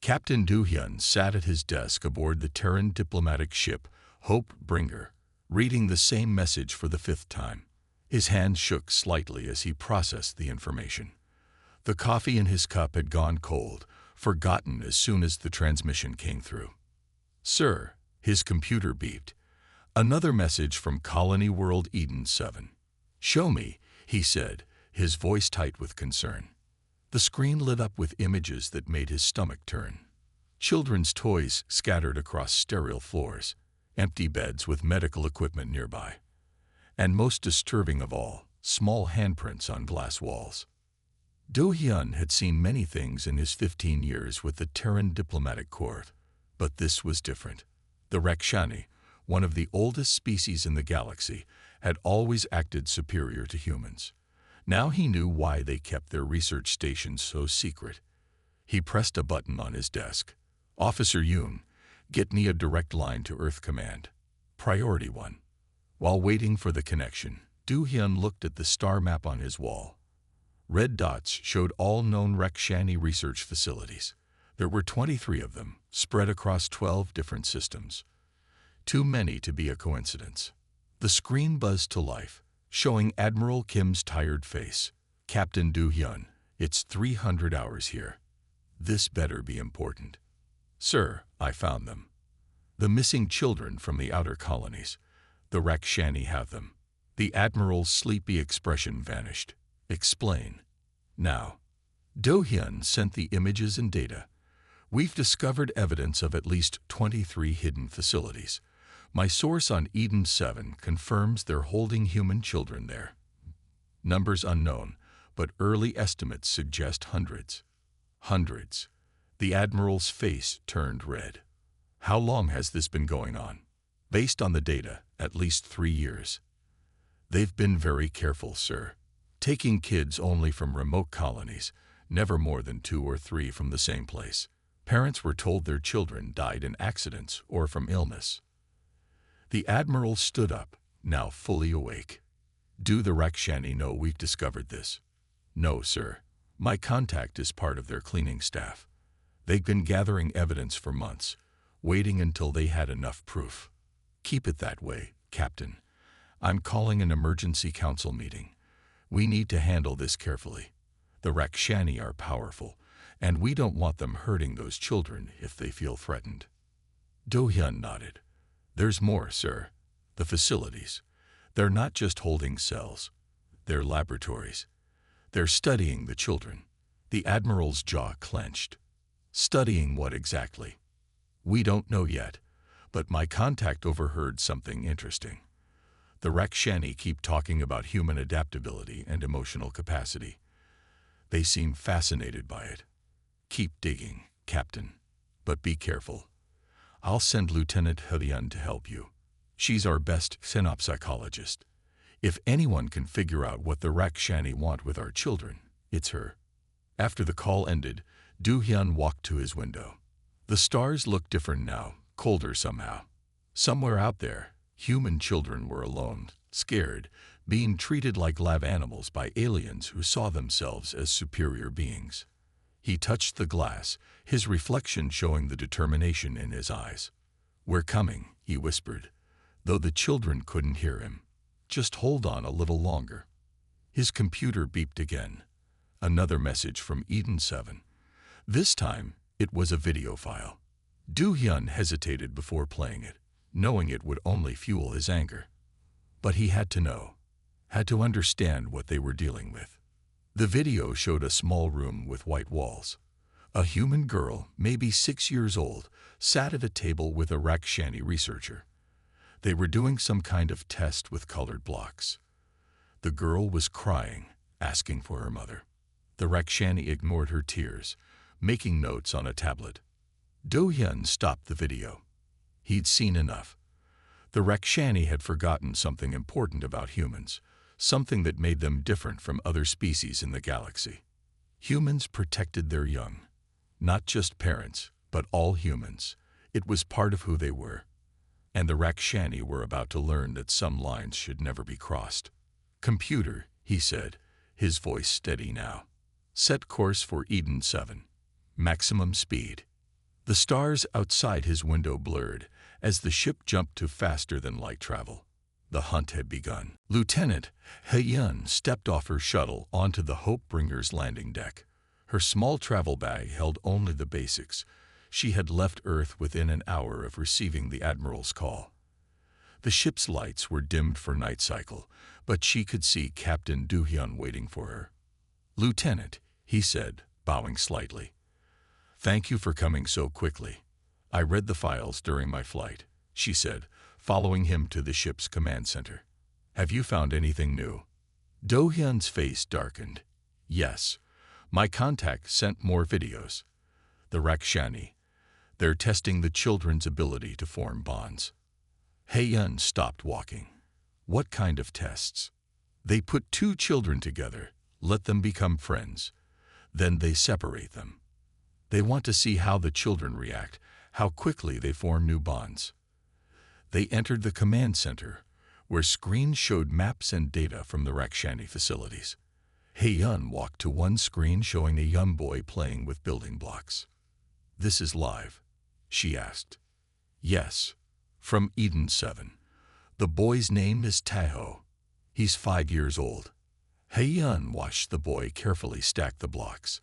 Captain Do-hyun sat at his desk aboard the Terran diplomatic ship Hope Bringer, reading the same message for the fifth time. His hand shook slightly as he processed the information. The coffee in his cup had gone cold, forgotten as soon as the transmission came through. "Sir," his computer beeped. "Another message from Colony World Eden 7. "Show me," he said, his voice tight with concern. The screen lit up with images that made his stomach turn. Children's toys scattered across sterile floors, empty beds with medical equipment nearby. And most disturbing of all, small handprints on glass walls. Do-hyun had seen many things in his 15 years with the Terran diplomatic corps, but this was different. The Rakshani, one of the oldest species in the galaxy, had always acted superior to humans. Now he knew why they kept their research stations so secret. He pressed a button on his desk. "Officer Yoon, get me a direct line to Earth Command. Priority 1. While waiting for the connection, Do-hyun looked at the star map on his wall. Red dots showed all known Rakshani research facilities. There were 23 of them, spread across 12 different systems. Too many to be a coincidence. The screen buzzed to life, showing Admiral Kim's tired face. "Captain Do-hyun, it's 300 hours here. This better be important." "Sir, I found them. The missing children from the outer colonies. The Rakshani have them." The Admiral's sleepy expression vanished. "Explain." "Now." Do-hyun sent the images and data. "We've discovered evidence of at least 23 hidden facilities. My source on Eden 7 confirms they're holding human children there. Numbers unknown, but early estimates suggest hundreds." "Hundreds." The Admiral's face turned red. "How long has this been going on?" "Based on the data, at least 3 years. They've been very careful, sir. Taking kids only from remote colonies, never more than 2 or 3 from the same place. Parents were told their children died in accidents or from illness." The Admiral stood up, now fully awake. "Do the Rakshani know we've discovered this?" "No, sir. My contact is part of their cleaning staff. They've been gathering evidence for months, waiting until they had enough proof." "Keep it that way, Captain. I'm calling an emergency council meeting. We need to handle this carefully. The Rakshani are powerful, and we don't want them hurting those children if they feel threatened." Do-hyun nodded. "There's more, sir. The facilities. They're not just holding cells. They're laboratories. They're studying the children." The Admiral's jaw clenched. "Studying what exactly?" "We don't know yet, but my contact overheard something interesting. The Rakshani keep talking about human adaptability and emotional capacity. They seem fascinated by it. Keep digging, Captain, but be careful. I'll send Lieutenant Hyun to help you. She's our best synopsychologist. If anyone can figure out what the Rakshani want with our children, it's her." After the call ended, Do-hyun walked to his window. The stars looked different now, colder somehow. Somewhere out there, human children were alone, scared, being treated like lab animals by aliens who saw themselves as superior beings. He touched the glass, his reflection showing the determination in his eyes. "We're coming," he whispered, though the children couldn't hear him. "Just hold on a little longer." His computer beeped again. Another message from Eden 7. This time, it was a video file. Do-hyun hesitated before playing it, knowing it would only fuel his anger. But he had to know, had to understand what they were dealing with. The video showed a small room with white walls. A human girl, maybe 6 years old, sat at a table with a Rakshani researcher. They were doing some kind of test with colored blocks. The girl was crying, asking for her mother. The Rakshani ignored her tears, making notes on a tablet. Do-hyun stopped the video. He'd seen enough. The Rakshani had forgotten something important about humans, something that made them different from other species in the galaxy. Humans protected their young. Not just parents, but all humans. It was part of who they were. And the Rakshani were about to learn that some lines should never be crossed. "Computer," he said, his voice steady now. "Set course for Eden 7. Maximum speed." The stars outside his window blurred as the ship jumped to faster-than-light travel. The hunt had begun. Lieutenant He-yun stepped off her shuttle onto the Hope-bringer's landing deck. Her small travel bag held only the basics. She had left Earth within an hour of receiving the Admiral's call. The ship's lights were dimmed for night cycle, but she could see Captain Do-hyun waiting for her. "Lieutenant," he said, bowing slightly. "Thank you for coming so quickly. I read the files during my flight," she said, following him to the ship's command center. "Have you found anything new?" Do-hyun's face darkened. "Yes. My contact sent more videos. The Rakshani. They're testing the children's ability to form bonds." He-yun stopped walking. "What kind of tests?" "They put two children together, let them become friends. Then they separate them. They want to see how the children react, how quickly they form new bonds." They entered the command center, where screens showed maps and data from the Rakshani facilities. He-yun walked to one screen showing a young boy playing with building blocks. "This is live?" she asked. "Yes. From Eden 7. The boy's name is Taho. He's 5 years old." He-yun watched the boy carefully stack the blocks.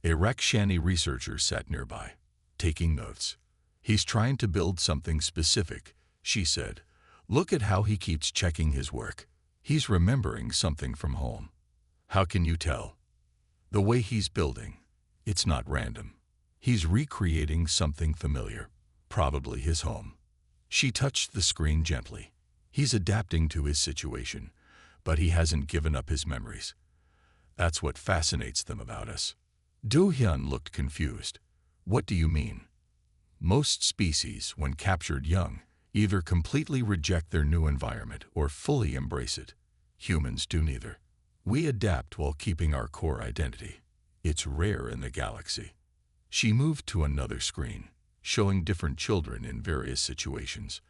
A Rakshani researcher sat nearby, taking notes. "He's trying to build something specific," she said. "Look at how he keeps checking his work. He's remembering something from home." "How can you tell?" "The way he's building. It's not random. He's recreating something familiar, probably his home." She touched the screen gently. "He's adapting to his situation, but he hasn't given up his memories. That's what fascinates them about us." Do-hyun looked confused. "What do you mean?" "Most species, when captured young, either completely reject their new environment or fully embrace it. Humans do neither. We adapt while keeping our core identity. It's rare in the galaxy." She moved to another screen, showing different children in various situations.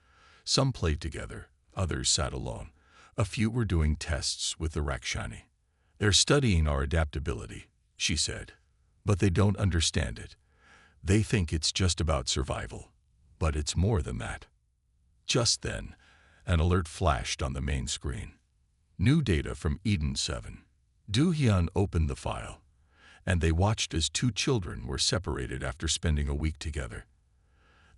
Some played together, others sat alone. A few were doing tests with the Rakshani. "They're studying our adaptability," she said. "But they don't understand it. They think it's just about survival. But it's more than that." Just then, an alert flashed on the main screen. New data from Eden 7. Do-hyun opened the file, and they watched as two children were separated after spending a week together.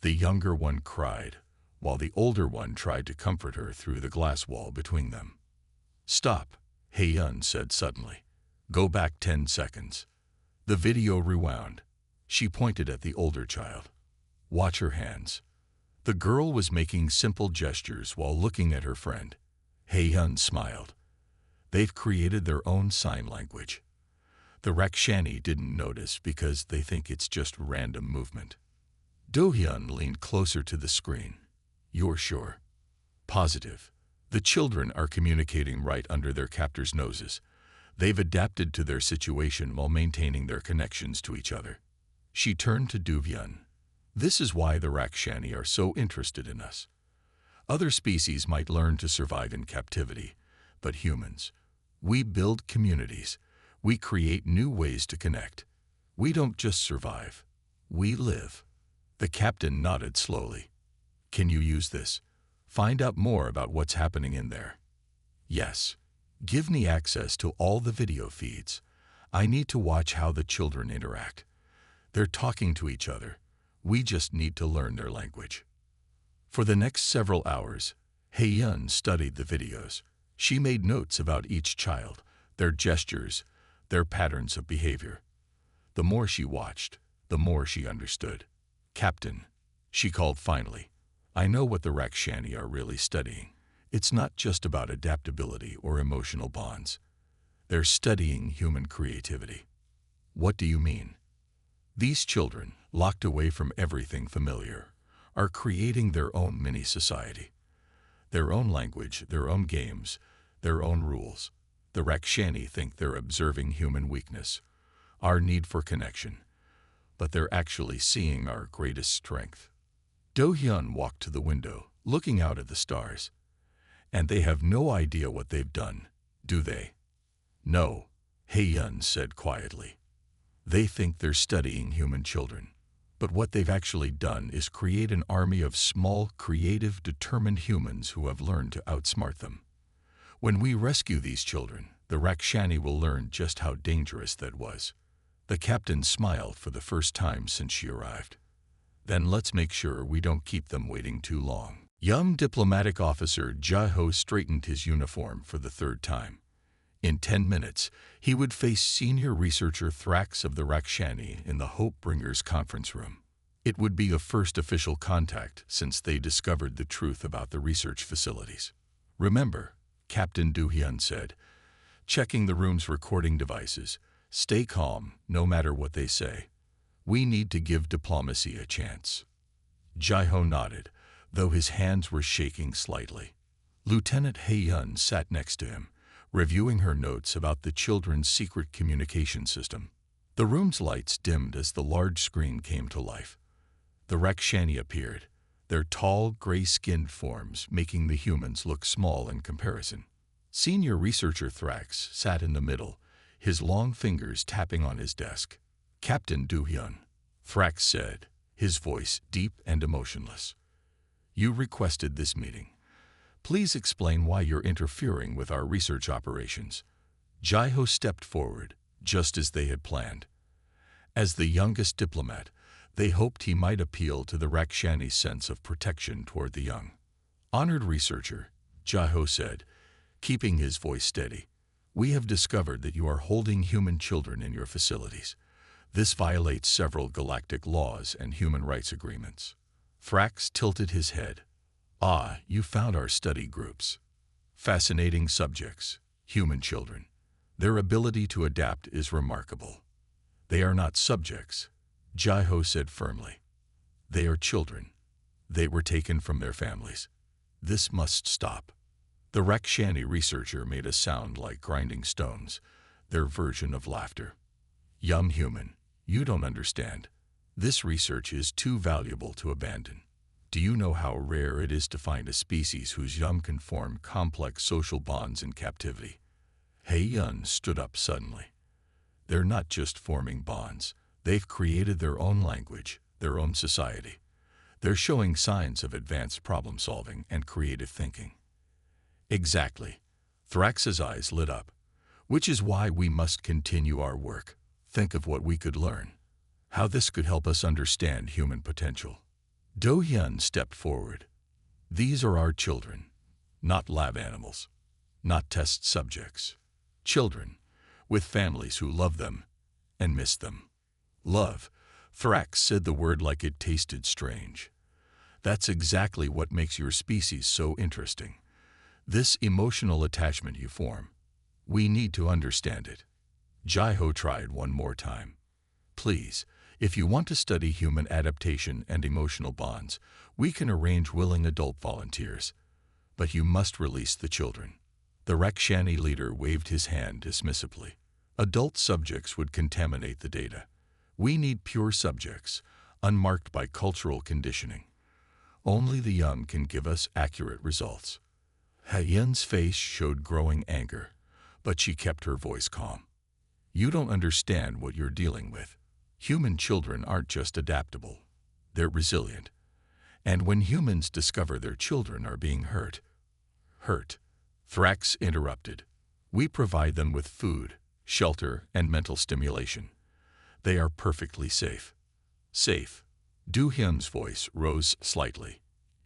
The younger one cried, while the older one tried to comfort her through the glass wall between them. "Stop," He-yun said suddenly. "Go back 10 seconds." The video rewound. She pointed at the older child. "Watch her hands." The girl was making simple gestures while looking at her friend. He-yun smiled. "They've created their own sign language." The Rakshani didn't notice because they think it's just random movement. Do-hyun leaned closer to the screen. "You're sure?" "Positive. The children are communicating right under their captors' noses. They've adapted to their situation while maintaining their connections to each other." She turned to Do-hyun. "This is why the Rakshani are so interested in us. Other species might learn to survive in captivity, but humans, we build communities. We create new ways to connect. We don't just survive. We live." The captain nodded slowly. "Can you use this? Find out more about what's happening in there." "Yes. Give me access to all the video feeds. I need to watch how the children interact. They're talking to each other. We just need to learn their language." For the next several hours, He-yun studied the videos. She made notes about each child, their gestures, their patterns of behavior. The more she watched, the more she understood. "Captain," she called finally, "I know what the Rakshani are really studying. It's not just about adaptability or emotional bonds. They're studying human creativity." "What do you mean?" "These children, locked away from everything familiar, are creating their own mini-society. Their own language, their own games, their own rules. The Rakshani think they're observing human weakness, our need for connection, but they're actually seeing our greatest strength." Do-hyun walked to the window, looking out at the stars. "And they have no idea what they've done, do they?" "No," He-yun said quietly. "They think they're studying human children, But what they've actually done is create an army of small, creative, determined humans who have learned to outsmart them. When we rescue these children, the Rakshani will learn just how dangerous that was. The captain smiled for the first time since she arrived. Then let's make sure we don't keep them waiting too long. Young diplomatic officer Jai-Ho straightened his uniform for the third time. In 10 minutes, he would face senior researcher Thrax of the Rakshani in the Hope Bringers conference room. It would be a first official contact since they discovered the truth about the research facilities. "Remember," Captain Du-hyun said, checking the room's recording devices, "stay calm no matter what they say. We need to give diplomacy a chance." Jai-Ho nodded, though his hands were shaking slightly. Lieutenant Hae-yun sat next to him, reviewing her notes about the children's secret communication system. The room's lights dimmed as the large screen came to life. The Rakshani appeared, their tall, gray-skinned forms making the humans look small in comparison. Senior researcher Thrax sat in the middle, his long fingers tapping on his desk. "Captain Du-hyun," Thrax said, his voice deep and emotionless. "You requested this meeting. Please explain why you're interfering with our research operations." Jai-Ho stepped forward, just as they had planned. As the youngest diplomat, they hoped he might appeal to the Rakshani's sense of protection toward the young. "Honored researcher," Jai-Ho said, keeping his voice steady, "we have discovered that you are holding human children in your facilities. This violates several galactic laws and human rights agreements." Thrax tilted his head. "Ah, you found our study groups. Fascinating subjects, human children. Their ability to adapt is remarkable." "They are not subjects," Jai-Ho said firmly. "They are children. They were taken from their families. This must stop." The Rakshani researcher made a sound like grinding stones, their version of laughter. "Young human, you don't understand. This research is too valuable to abandon. Do you know how rare it is to find a species whose young can form complex social bonds in captivity?" Hae-yun stood up suddenly. "They're not just forming bonds. They've created their own language, their own society. They're showing signs of advanced problem-solving and creative thinking." "Exactly." Thrax's eyes lit up. "Which is why we must continue our work. Think of what we could learn. How this could help us understand human potential." Do-hyun stepped forward. "These are our children, not lab animals, not test subjects. Children, with families who love them and miss them." "Love," Thrax said the word like it tasted strange. "That's exactly what makes your species so interesting. This emotional attachment you form. We need to understand it." Jai-Ho tried one more time. "Please, if you want to study human adaptation and emotional bonds, we can arrange willing adult volunteers. But you must release the children." The Rakshani leader waved his hand dismissively. "Adult subjects would contaminate the data. We need pure subjects, unmarked by cultural conditioning. Only the young can give us accurate results." Hae-yun's face showed growing anger, but she kept her voice calm. "You don't understand what you're dealing with. Human children aren't just adaptable. They're resilient. And when humans discover their children are being hurt, Thrax interrupted. "We provide them with food, shelter, and mental stimulation. They are perfectly safe." "Safe?" Do-hyun's voice rose slightly.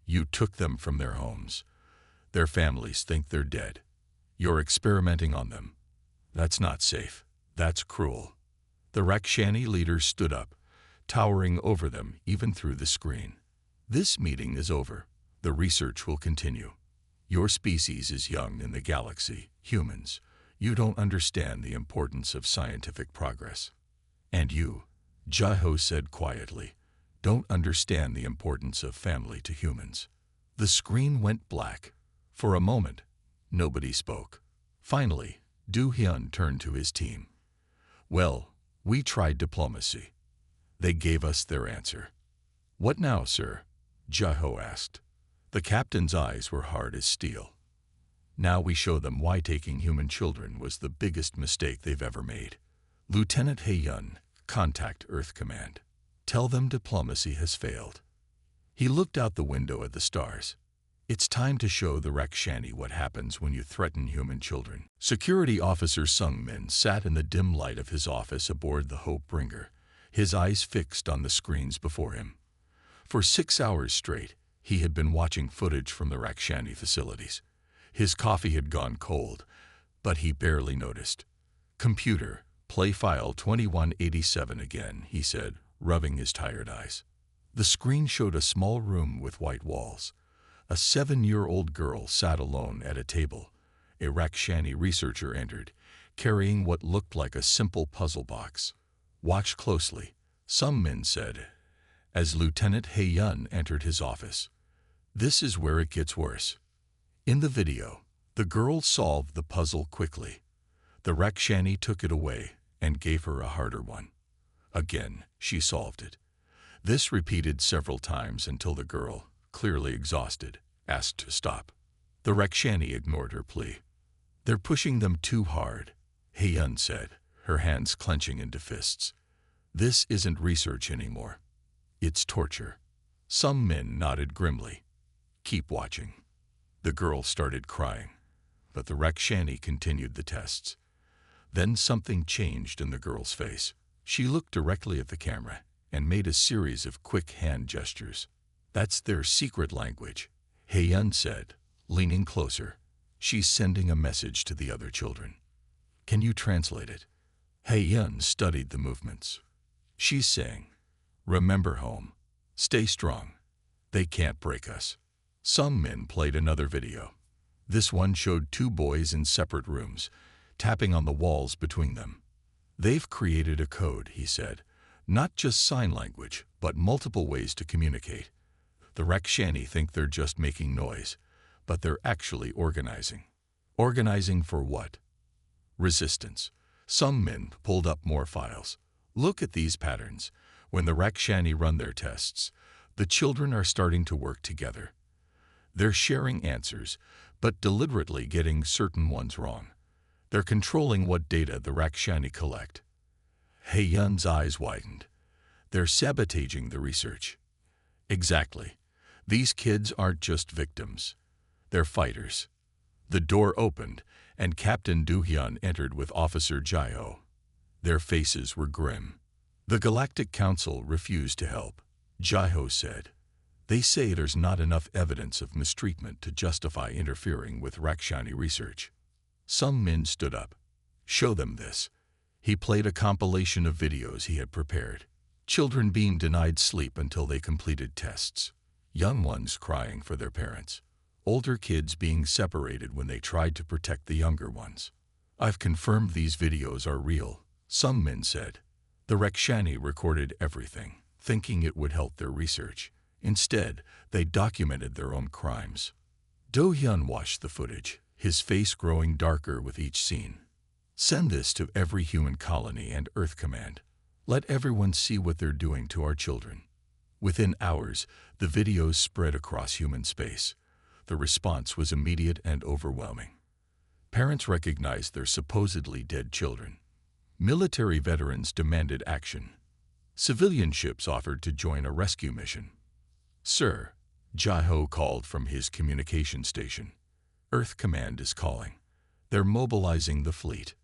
"You took them from their homes. Their families think they're dead. You're experimenting on them. That's not safe. That's cruel." The Rakshani leader stood up, towering over them even through the screen. "This meeting is over. The research will continue. Your species is young in the galaxy, humans. You don't understand the importance of scientific progress. And you," Jai-Ho said quietly, "don't understand the importance of family to humans." The screen went black. For a moment, nobody spoke. Finally, Do-hyun turned to his team. "Well, we tried diplomacy. They gave us their answer." "What now, sir?" Jai-Ho asked. The captain's eyes were hard as steel. "Now we show them why taking human children was the biggest mistake they've ever made. Lieutenant Hae-yun, contact Earth Command." Tell them diplomacy has failed. He looked out the window at the stars. It's time to show the Rakshani what happens when you threaten human children. Security Officer Sung Min sat in the dim light of his office aboard the Hope Bringer, his eyes fixed on the screens before him. For 6 hours straight, he had been watching footage from the Rakshani facilities. His coffee had gone cold, but he barely noticed. "Computer, play file 2187 again," he said, rubbing his tired eyes. The screen showed a small room with white walls. A 7-year-old girl sat alone at a table. A Rakshani researcher entered, carrying what looked like a simple puzzle box. "Watch closely," Sung Min said, as Lieutenant He-yun entered his office. "This is where it gets worse." In the video, the girl solved the puzzle quickly. The Rakshani took it away and gave her a harder one. Again, she solved it. This repeated several times until the girl, clearly exhausted, asked to stop. The Rakshani ignored her plea. "They're pushing them too hard," He-yun said, her hands clenching into fists. "This isn't research anymore. It's torture." Sung Min nodded grimly. "Keep watching." The girl started crying, but the Rakshani continued the tests. Then something changed in the girl's face. She looked directly at the camera and made a series of quick hand gestures. "That's their secret language," He-yun said, leaning closer. "She's sending a message to the other children. Can you translate it?" He-yun studied the movements. "She's saying, 'Remember home. Stay strong. They can't break us.'" Sung Min played another video. This one showed 2 boys in separate rooms, tapping on the walls between them. "They've created a code," he said. "Not just sign language, but multiple ways to communicate. The Rakshani think they're just making noise, but they're actually organizing." "Organizing for what?" "Resistance." Sung Min pulled up more files. "Look at these patterns. When the Rakshani run their tests, the children are starting to work together. They're sharing answers, but deliberately getting certain ones wrong. They're controlling what data the Rakshani collect." He-yun's eyes widened. "They're sabotaging the research." "Exactly. These kids aren't just victims. They're fighters." The door opened, and Captain Do-hyun entered with Officer Jae-ho. Their faces were grim. "The Galactic Council refused to help," Jae-ho said. "They say there's not enough evidence of mistreatment to justify interfering with Rakshani research." Sung Min stood up. "Show them this." He played a compilation of videos he had prepared. Children being denied sleep until they completed tests. Young ones crying for their parents. Older kids being separated when they tried to protect the younger ones. "I've confirmed these videos are real," Sung Min said. "The Rakshani recorded everything, thinking it would help their research. Instead, they documented their own crimes." Do-hyun watched the footage, his face growing darker with each scene. "Send this to every human colony and Earth Command. Let everyone see what they're doing to our children." Within hours, the videos spread across human space. The response was immediate and overwhelming. Parents recognized their supposedly dead children. Military veterans demanded action. Civilian ships offered to join a rescue mission. "Sir," Jae-ho called from his communication station. "Earth Command is calling. They're mobilizing the fleet."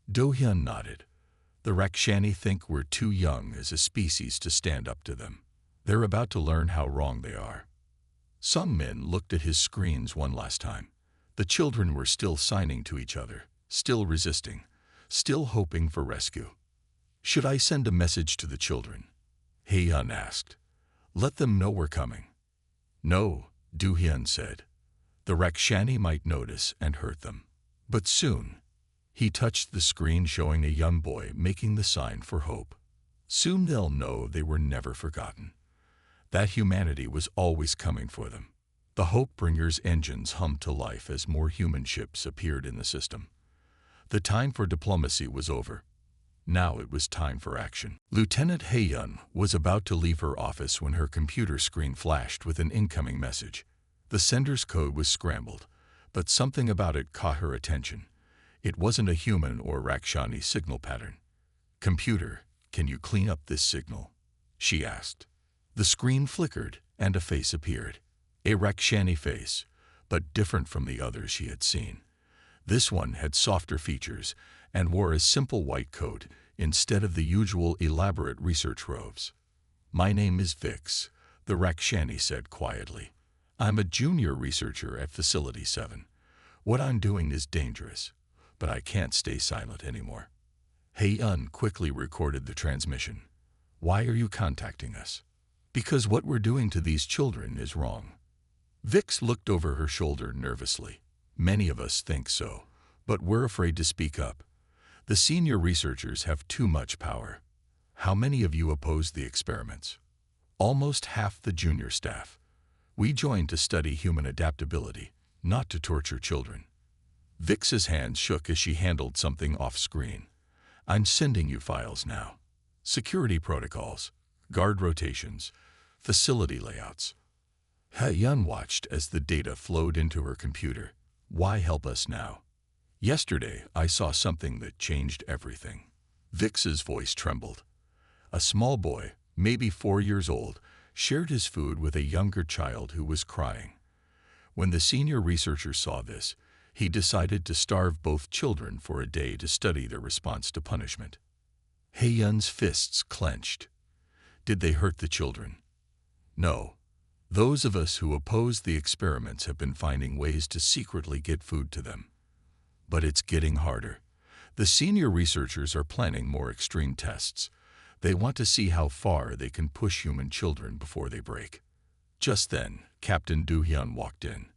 Do-hyun nodded. "The Rakshani think we're too young as a species to stand up to them. They're about to learn how wrong they are." Sung Min looked at his screens one last time. The children were still signing to each other, still resisting, still hoping for rescue. "Should I send a message to the children?" He-yun asked. "Let them know we're coming." "No," Do-hyun said. "The Rakshani might notice and hurt them. But soon." He touched the screen showing a young boy making the sign for hope. "Soon they'll know they were never forgotten. That humanity was always coming for them." The Hope Bringer's engines hummed to life as more human ships appeared in the system. The time for diplomacy was over. Now it was time for action. Lieutenant He-yun was about to leave her office when her computer screen flashed with an incoming message. The sender's code was scrambled, but something about it caught her attention. It wasn't a human or Rakshani signal pattern. "Computer, can you clean up this signal?" she asked. The screen flickered, and a face appeared. A Rakshani face, but different from the others she had seen. This one had softer features and wore a simple white coat instead of the usual elaborate research robes. "My name is Vix," the Rakshani said quietly. "I'm a junior researcher at Facility 7. What I'm doing is dangerous, but I can't stay silent anymore." Hei-yun quickly recorded the transmission. "Why are you contacting us?" "Because what we're doing to these children is wrong." Vix looked over her shoulder nervously. "Many of us think so, but we're afraid to speak up. The senior researchers have too much power." "How many of you oppose the experiments?" "Almost half the junior staff. We joined to study human adaptability, not to torture children." Vix's hands shook as she handled something off-screen. "I'm sending you files now. Security protocols, guard rotations, facility layouts." Hei-yun watched as the data flowed into her computer. "Why help us now?" "Yesterday, I saw something that changed everything." Vix's voice trembled. A small boy, maybe 4 years old, shared his food with a younger child who was crying. When the senior researcher saw this, he decided to starve both children for a day to study their response to punishment. Hei-yun's fists clenched. Did they hurt the children? No. Those of us who oppose the experiments have been finding ways to secretly get food to them. But it's getting harder. The senior researchers are planning more extreme tests. They want to see how far they can push human children before they break. Just then, Captain Do-hyun walked in.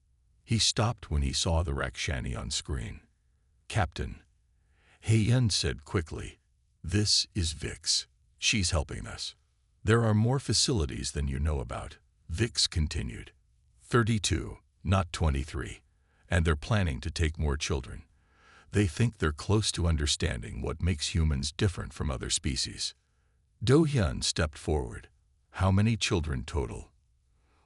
He stopped when he saw the Rakshani on screen. "Captain," Hei-yun said quickly, "this is Vix. She's helping us." "There are more facilities than you know about," Vix continued. 32, not 23, and they're planning to take more children. They think they're close to understanding what makes humans different from other species. Do-hyun stepped forward. "How many children total?"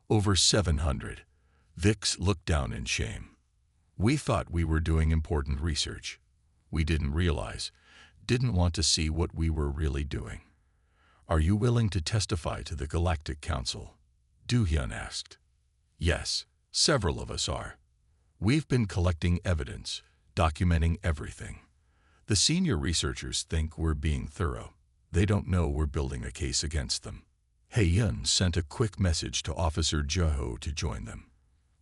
"Over 700. Vix looked down in shame. "We thought we were doing important research. We didn't realize, didn't want to see what we were really doing." "Are you willing to testify to the Galactic Council?" Do-hyun asked. "Yes, several of us are. We've been collecting evidence, documenting everything. The senior researchers think we're being thorough. They don't know we're building a case against them." Hei-yun sent a quick message to Officer Jae-ho to join them.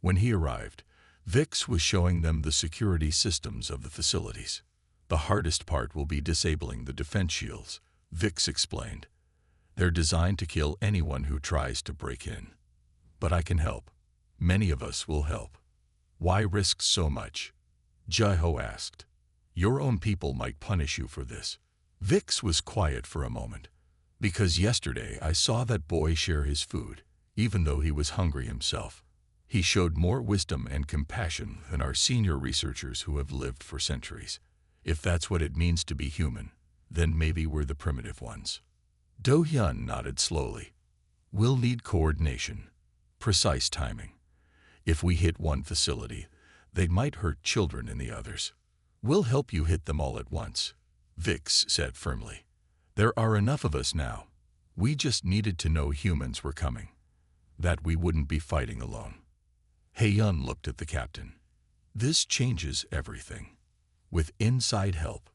When he arrived, Vix was showing them the security systems of the facilities. "The hardest part will be disabling the defense shields," Vix explained. "They're designed to kill anyone who tries to break in. But I can help. Many of us will help." "Why risk so much?" Jae-ho asked. "Your own people might punish you for this." Vix was quiet for a moment. "Because yesterday I saw that boy share his food, even though he was hungry himself. He showed more wisdom and compassion than our senior researchers who have lived for centuries. If that's what it means to be human, then maybe we're the primitive ones." Do-hyun nodded slowly. "We'll need coordination, precise timing. If we hit one facility, they might hurt children in the others. We'll help you hit them all at once," Vix said firmly. "There are enough of us now. We just needed to know humans were coming, that we wouldn't be fighting alone." Hei-yun looked at the captain. "This changes everything. With inside help,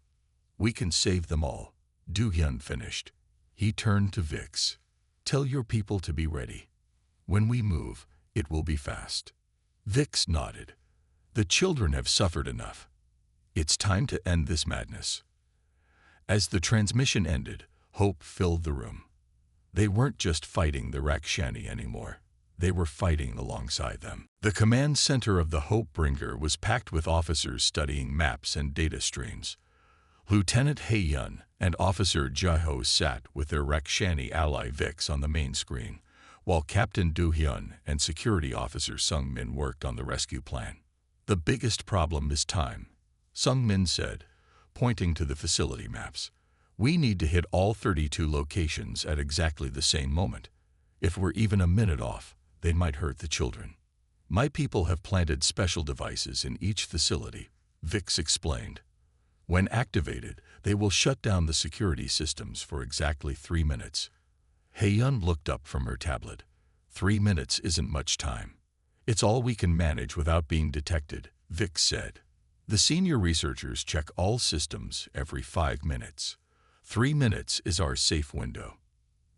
we can save them all," Do-hyun finished. He turned to Vix. "Tell your people to be ready. When we move, it will be fast." Vix nodded. "The children have suffered enough. It's time to end this madness." As the transmission ended, hope filled the room. They weren't just fighting the Rakshani anymore. They were fighting alongside them. The command center of the Hope Bringer was packed with officers studying maps and data streams. Lieutenant Hei-yun and Officer Jae-ho sat with their Rakshani ally Vix on the main screen, while Captain Do-hyun and Security Officer Sung-min worked on the rescue plan. "The biggest problem is time," Sung-min said, pointing to the facility maps. "We need to hit all 32 locations at exactly the same moment. If we're even a minute off, they might hurt the children." "My people have planted special devices in each facility," Vix explained. "When activated, they will shut down the security systems for exactly 3 minutes." Heyun looked up from her tablet. 3 minutes isn't much time. It's all we can manage without being detected, Vix said. The senior researchers check all systems every 5 minutes. 3 minutes is our safe window.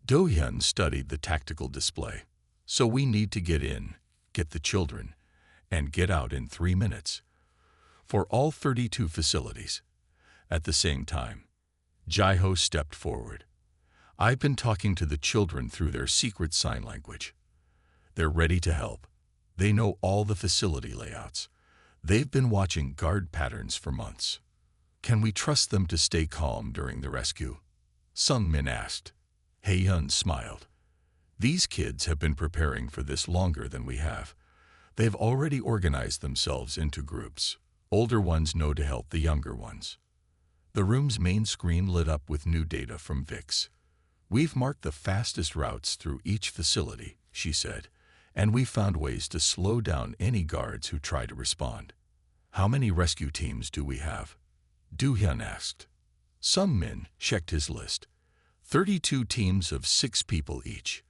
Do-hyun studied the tactical display. So we need to get in, get the children, and get out in 3 minutes. For all 32 facilities. At the same time, Jaiho stepped forward. I've been talking to the children through their secret sign language. They're ready to help. They know all the facility layouts. They've been watching guard patterns for months. Can we trust them to stay calm during the rescue? Sung-min asked. Heyun smiled. These kids have been preparing for this longer than we have. They've already organized themselves into groups. Older ones know to help the younger ones. The room's main screen lit up with new data from Vix. We've marked the fastest routes through each facility, she said, and we've found ways to slow down any guards who try to respond. How many rescue teams do we have? Do-hyun asked. Sung-min checked his list. 32 teams of 6 people each,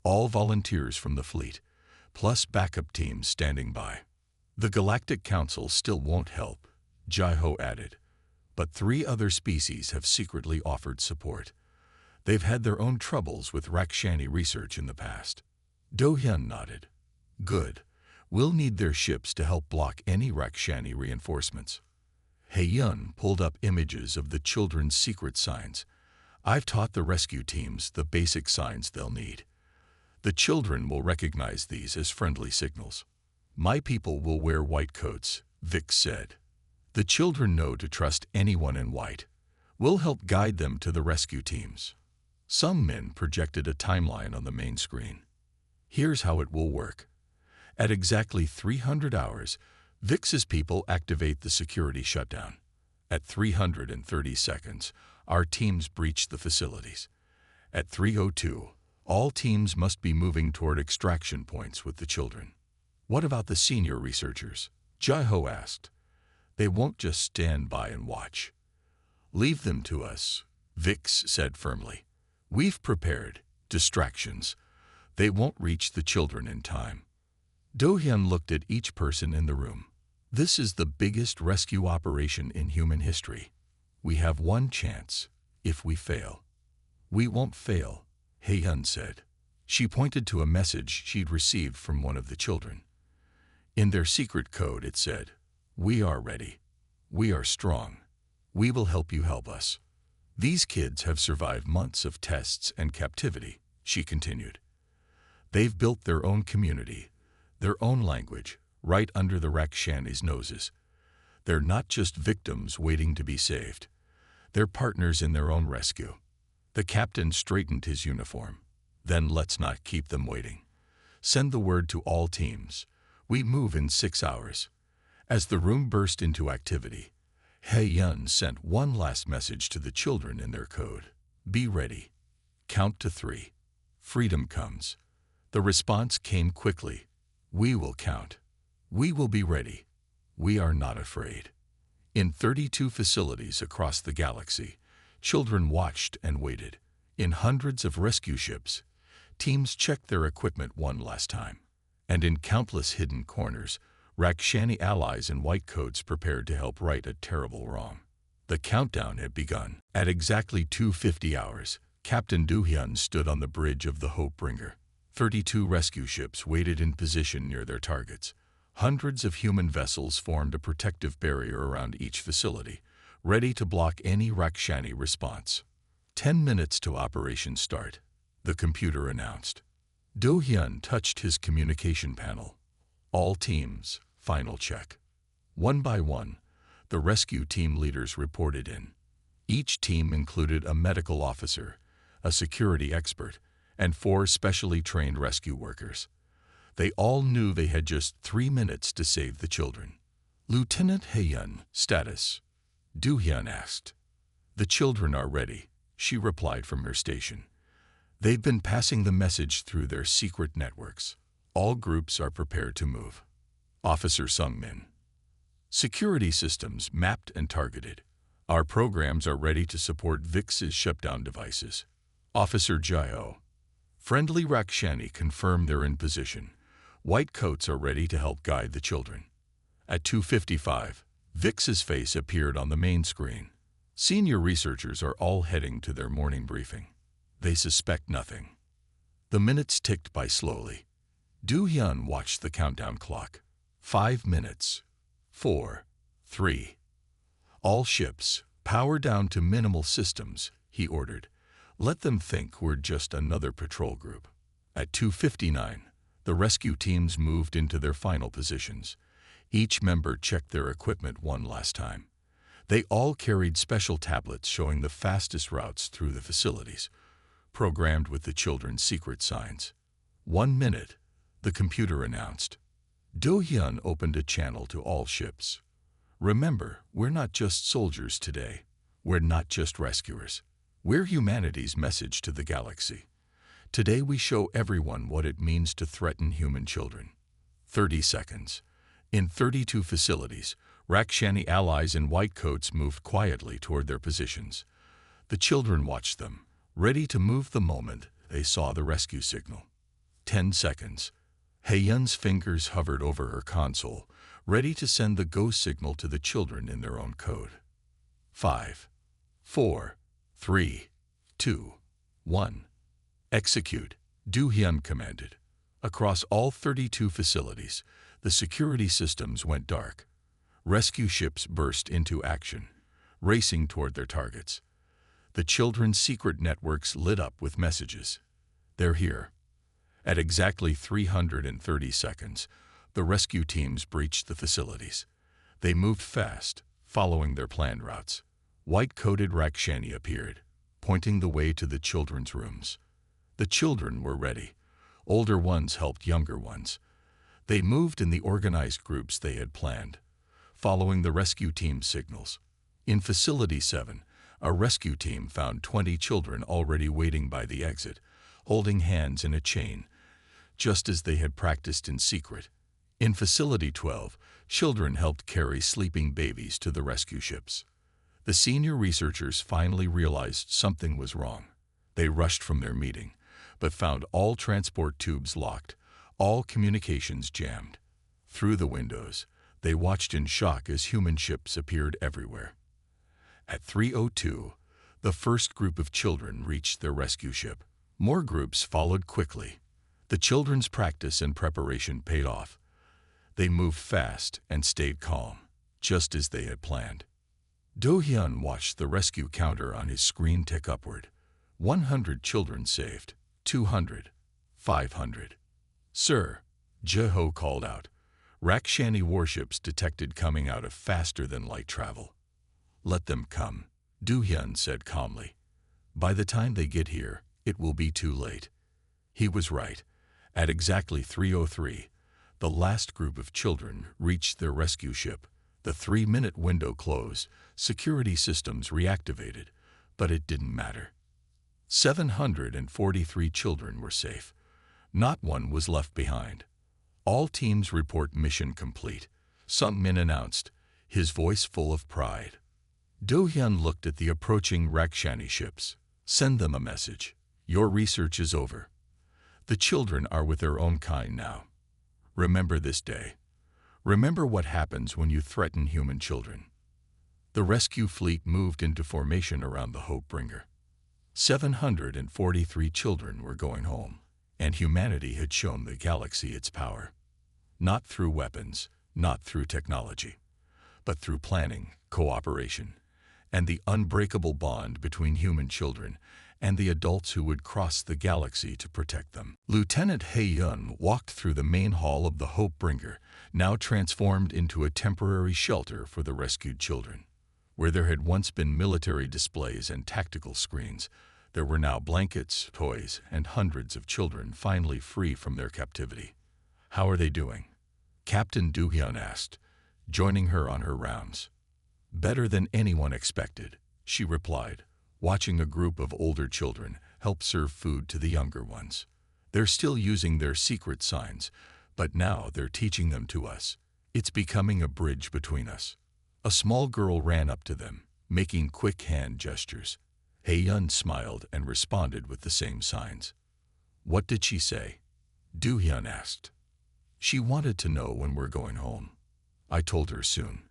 all volunteers from the fleet, plus backup teams standing by. The Galactic Council still won't help, Jaiho added, but 3 other species have secretly offered support. They've had their own troubles with Rakshani research in the past. Do-hyun nodded. Good. We'll need their ships to help block any Rakshani reinforcements. Heyun pulled up images of the children's secret signs. I've taught the rescue teams the basic signs they'll need. The children will recognize these as friendly signals. My people will wear white coats, Vix said. The children know to trust anyone in white. We'll help guide them to the rescue teams. Sung-min projected a timeline on the main screen. Here's how it will work. At exactly 300 hours, Vix's people activate the security shutdown. At 330 seconds, our teams breach the facilities. At 3:02, all teams must be moving toward extraction points with the children. What about the senior researchers? Jaiho asked. They won't just stand by and watch. Leave them to us, Vix said firmly. We've prepared distractions. They won't reach the children in time. Do-hyun looked at each person in the room. This is the biggest rescue operation in human history. We have one chance, if we fail. We won't fail, Heyun said. She pointed to a message she'd received from one of the children. In their secret code it said, "We are ready. We are strong. We will help you help us." These kids have survived months of tests and captivity, she continued. They've built their own community, their own language, right under the Rakshani's noses. They're not just victims waiting to be saved. They're partners in their own rescue. The captain straightened his uniform. Then let's not keep them waiting. Send the word to all teams. We move in 6 hours. As the room burst into activity, Heyun sent one last message to the children in their code. Be ready. Count to 3. Freedom comes. The response came quickly. We will count. We will be ready. We are not afraid. In 32 facilities across the galaxy, children watched and waited. In hundreds of rescue ships, teams checked their equipment one last time. And in countless hidden corners, Rakshani allies in white coats prepared to help right a terrible wrong. The countdown had begun. At exactly 2:50 hours, Captain Do-hyun stood on the bridge of the Hope-bringer. 32 rescue ships waited in position near their targets. Hundreds of human vessels formed a protective barrier around each facility, ready to block any Rakshani response. 10 minutes to operation start, the computer announced. Do-hyun touched his communication panel. All teams, final check. One by one, the rescue team leaders reported in. Each team included a medical officer, a security expert, and 4 specially trained rescue workers. They all knew they had just 3 minutes to save the children. Lieutenant Heyun, status? Do-hyun asked. The children are ready, she replied from her station. They've been passing the message through their secret networks. All groups are prepared to move. Officer Sung-min. Security systems mapped and targeted. Our programs are ready to support Vix's shutdown devices. Officer Jaiho. Friendly Rakshani confirm they're in position. White coats are ready to help guide the children. At 2:55, Vix's face appeared on the main screen. Senior researchers are all heading to their morning briefing. They suspect nothing. The minutes ticked by slowly. Do-hyun watched the countdown clock. 5 minutes. 4, 3. All ships, power down to minimal systems, he ordered. Let them think we're just another patrol group. At 2:59, the rescue teams moved into their final positions. Each member checked their equipment one last time. They all carried special tablets showing the fastest routes through the facilities, programmed with the children's secret signs. 1 minute, the computer announced. Do-hyun opened a channel to all ships. Remember, we're not just soldiers today. We're not just rescuers. We're humanity's message to the galaxy. Today we show everyone what it means to threaten human children. 30 seconds. In 32 facilities, Rakshani allies in white coats moved quietly toward their positions. The children watched them, ready to move the moment they saw the rescue signal. 10 seconds. Hae-yun's fingers hovered over her console, ready to send the go signal to the children in their own code. 5, 4, 3, 2, 1. Execute, Do-hyun commanded. Across all 32 facilities, the security systems went dark. Rescue ships burst into action, racing toward their targets. The children's secret networks lit up with messages. They're here. At exactly 330 seconds, the rescue teams breached the facilities. They moved fast, following their planned routes. White-coated Rakshani appeared, pointing the way to the children's rooms. The children were ready. Older ones helped younger ones. They moved in the organized groups they had planned, following the rescue team's signals. In Facility 7, a rescue team found 20 children already waiting by the exit, holding hands in a chain, just as they had practiced in secret. In Facility 12, children helped carry sleeping babies to the rescue ships. The senior researchers finally realized something was wrong. They rushed from their meeting, but found all transport tubes locked, all communications jammed. Through the windows, they watched in shock as human ships appeared everywhere. At 3:02, the first group of children reached their rescue ship. More groups followed quickly. The children's practice and preparation paid off. They moved fast and stayed calm, just as they had planned. Do-hyun watched the rescue counter on his screen tick upward. 100 children saved. 200. 500. Sir, Jeho called out. Rakshani warships detected coming out of faster-than-light travel. Let them come, Do-hyun said calmly. By the time they get here, it will be too late. He was right. At exactly 3:03, the last group of children reached their rescue ship. The 3-minute window closed, security systems reactivated, but it didn't matter. 743 children were safe. Not one was left behind. All teams report mission complete, Sung-min announced, his voice full of pride. Do-hyun looked at the approaching Rakshani ships. Send them a message. Your research is over. The children are with their own kind now. Remember this day. Remember what happens when you threaten human children. The rescue fleet moved into formation around the Hope-bringer. 743 children were going home, and humanity had shown the galaxy its power. Not through weapons, not through technology, but through planning, cooperation, and the unbreakable bond between human children and the adults who would cross the galaxy to protect them. Lieutenant Hae-yun walked through the main hall of the Hope-bringer, now transformed into a temporary shelter for the rescued children. Where there had once been military displays and tactical screens, there were now blankets, toys, and hundreds of children finally free from their captivity. How are they doing? Captain Do-hyun asked, joining her on her rounds. Better than anyone expected, she replied, watching a group of older children help serve food to the younger ones. They're still using their secret signs, but now they're teaching them to us. It's becoming a bridge between us. A small girl ran up to them, making quick hand gestures. Hae-yun smiled and responded with the same signs. What did she say? Do-hyun asked. She wanted to know when we're going home. I told her soon.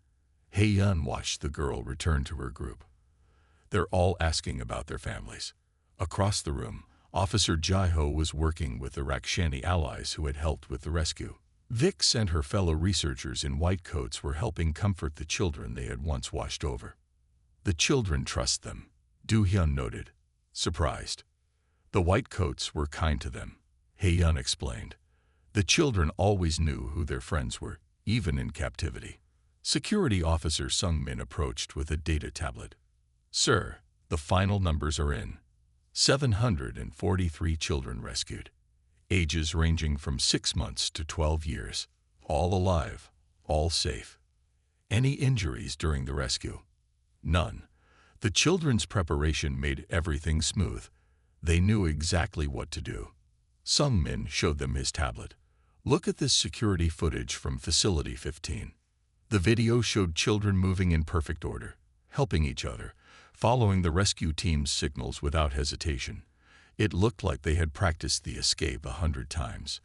Hae-yeon watched the girl return to her group. They're all asking about their families. Across the room, Officer Jae-ho was working with the Rakshani allies who had helped with the rescue. Vix and her fellow researchers in white coats were helping comfort the children they had once watched over. The children trust them, Do-hyun noted, surprised. The white coats were kind to them, Hae-yeon explained. The children always knew who their friends were, even in captivity. Security Officer Sung-min approached with a data tablet. Sir, the final numbers are in. 743 children rescued. Ages ranging from 6 months to 12 years. All alive, all safe. Any injuries during the rescue? None. The children's preparation made everything smooth. They knew exactly what to do. Sung-min showed them his tablet. Look at this security footage from Facility 15. The video showed children moving in perfect order, helping each other, following the rescue team's signals without hesitation. It looked like they had practiced the escape 100 times.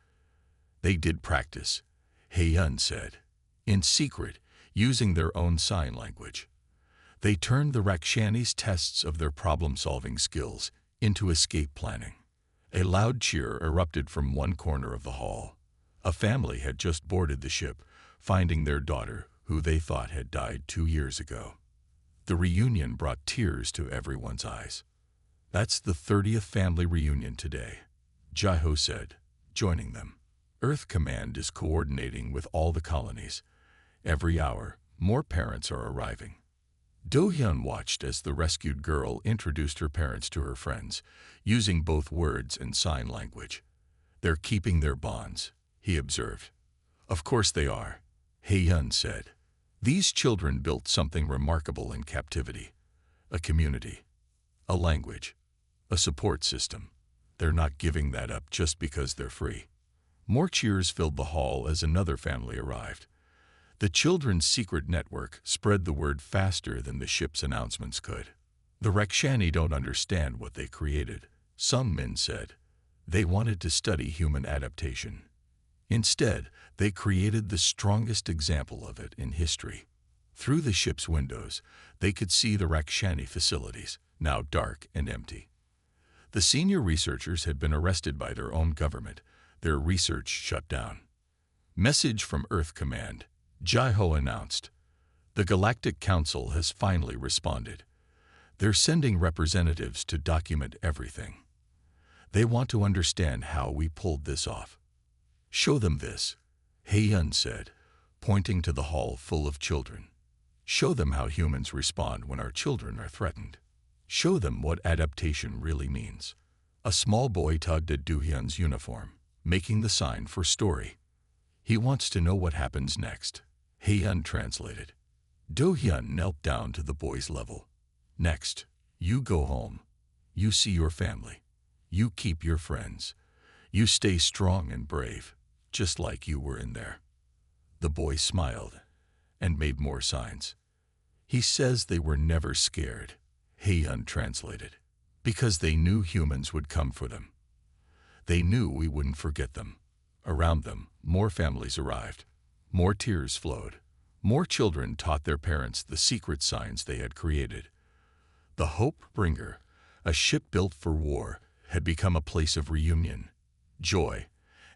They did practice, Hae-yeon said, in secret, using their own sign language. They turned the Rakshani's tests of their problem-solving skills into escape planning. A loud cheer erupted from one corner of the hall. A family had just boarded the ship, finding their daughter, who they thought had died 2 years ago. The reunion brought tears to everyone's eyes. That's the 30th family reunion today, Jae-ho said, joining them. Earth Command is coordinating with all the colonies. Every hour, more parents are arriving. Do-hyun watched as the rescued girl introduced her parents to her friends, using both words and sign language. They're keeping their bonds, he observed. Of course they are, Hae-yeon said. These children built something remarkable in captivity. A community, a language, a support system. They're not giving that up just because they're free. More cheers filled the hall as another family arrived. The children's secret network spread the word faster than the ship's announcements could. The Rakshani don't understand what they created, Sung-min said. They wanted to study human adaptation. Instead, they created the strongest example of it in history. Through the ship's windows, they could see the Rakshani facilities, now dark and empty. The senior researchers had been arrested by their own government, their research shut down. Message from Earth Command, Jae-ho announced. The Galactic Council has finally responded. They're sending representatives to document everything. They want to understand how we pulled this off. Show them this, Hae-yeon said, pointing to the hall full of children. Show them how humans respond when our children are threatened. Show them what adaptation really means. A small boy tugged at Do-hyun's uniform, making the sign for story. He wants to know what happens next, Hae-yeon translated. Do-hyun knelt down to the boy's level. Next, you go home. You see your family. You keep your friends. You stay strong and brave, just like you were in there. The boy smiled and made more signs. He says they were never scared, Hae-yeon translated, because they knew humans would come for them. They knew we wouldn't forget them. Around them, more families arrived. More tears flowed. More children taught their parents the secret signs they had created. The Hope Bringer, a ship built for war, had become a place of reunion, joy,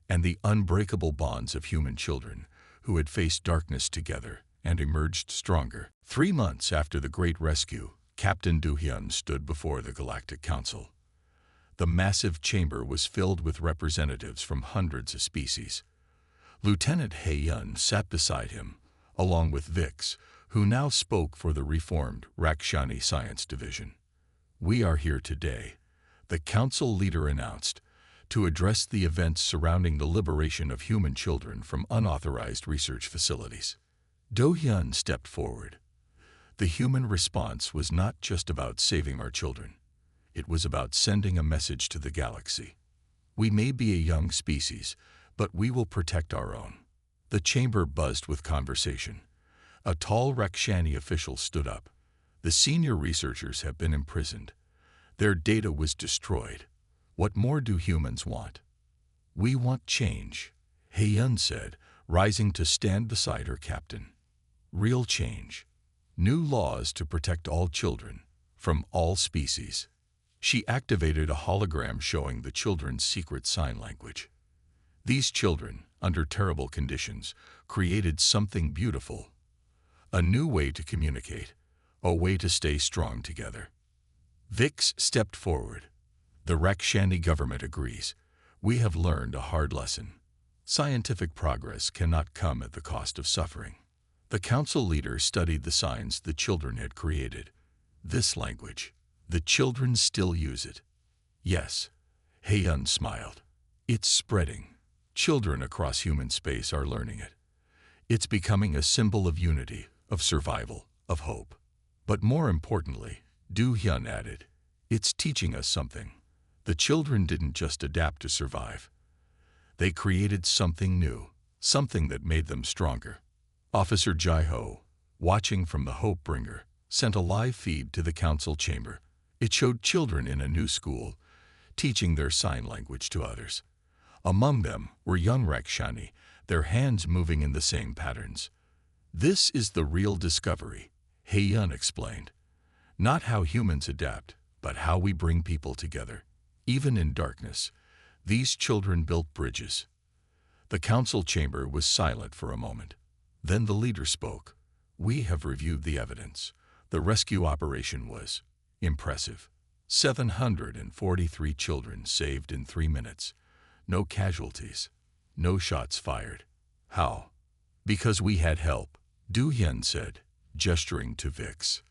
and the unbreakable bonds of human children who had faced darkness together and emerged stronger. 3 months after the Great Rescue, Captain Do-hyun stood before the Galactic Council. The massive chamber was filled with representatives from hundreds of species. Lieutenant Hae-yeon sat beside him, along with Vix, who now spoke for the reformed Rakshani Science Division. We are here today, the council leader announced, to address the events surrounding the liberation of human children from unauthorized research facilities. Do-hyun stepped forward. The human response was not just about saving our children. It was about sending a message to the galaxy. We may be a young species, but we will protect our own. The chamber buzzed with conversation. A tall Rakshani official stood up. The senior researchers have been imprisoned. Their data was destroyed. What more do humans want? We want change, Heyun said, rising to stand beside her captain. Real change. New laws to protect all children, from all species. She activated a hologram showing the children's secret sign language. These children, under terrible conditions, created something beautiful. A new way to communicate, a way to stay strong together. Vix stepped forward. The Rakshani government agrees. We have learned a hard lesson. Scientific progress cannot come at the cost of suffering. The council leader studied the signs the children had created. This language, the children still use it. Yes, Heyun smiled. It's spreading. Children across human space are learning it. It's becoming a symbol of unity, of survival, of hope. But more importantly, Du Hyun added, it's teaching us something. The children didn't just adapt to survive. They created something new, something that made them stronger. Officer Jai-ho, watching from the Hope Bringer, sent a live feed to the council chamber. It showed children in a new school, teaching their sign language to others. Among them were young Rakshani, their hands moving in the same patterns. This is the real discovery, Heyun explained. Not how humans adapt, but how we bring people together. Even in darkness, these children built bridges. The council chamber was silent for a moment. Then the leader spoke. We have reviewed the evidence. The rescue operation was impressive. 743 children saved in 3 minutes. No casualties. No shots fired. How? Because we had help, Du Hyun said, gesturing to Vix.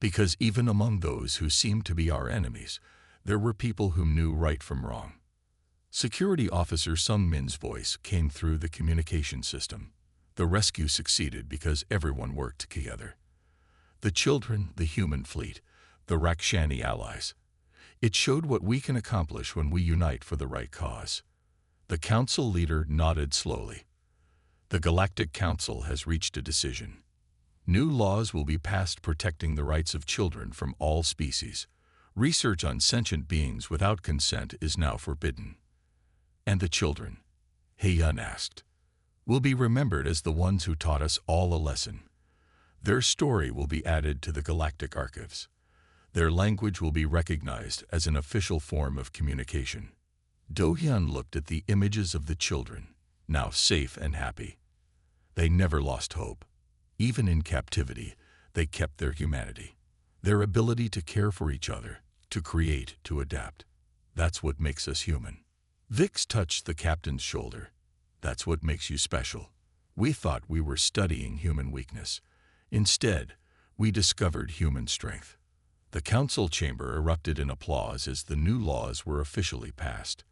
Because even among those who seemed to be our enemies, there were people who knew right from wrong. Security Officer Sung Min's voice came through the communication system. The rescue succeeded because everyone worked together. The children, the human fleet, the Rakshani allies. It showed what we can accomplish when we unite for the right cause. The council leader nodded slowly. The Galactic Council has reached a decision. New laws will be passed protecting the rights of children from all species. Research on sentient beings without consent is now forbidden. And the children, Heyun asked, will be remembered as the ones who taught us all a lesson. Their story will be added to the Galactic Archives. Their language will be recognized as an official form of communication. Do Hyun looked at the images of the children, now safe and happy. They never lost hope. Even in captivity, they kept their humanity, their ability to care for each other, to create, to adapt. That's what makes us human. Vix touched the captain's shoulder. That's what makes you special. We thought we were studying human weakness. Instead, we discovered human strength. The council chamber erupted in applause as the new laws were officially passed.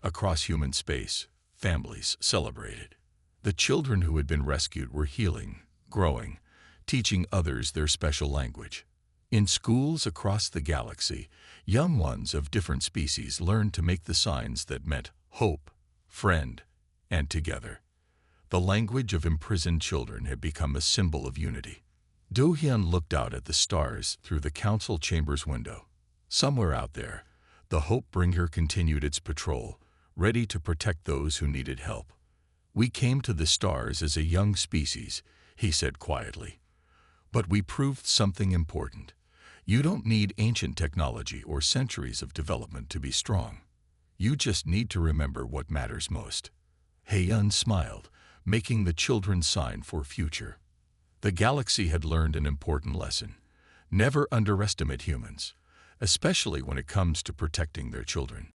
Across human space, families celebrated. The children who had been rescued were healing, growing, teaching others their special language. In schools across the galaxy, young ones of different species learned to make the signs that meant hope, friend, and together. The language of imprisoned children had become a symbol of unity. Do Hyun looked out at the stars through the council chamber's window. Somewhere out there, the Hope Bringer continued its patrol, ready to protect those who needed help. We came to the stars as a young species, he said quietly. But we proved something important. You don't need ancient technology or centuries of development to be strong. You just need to remember what matters most. Heyun smiled, making the children sign for future. The galaxy had learned an important lesson. Never underestimate humans, especially when it comes to protecting their children.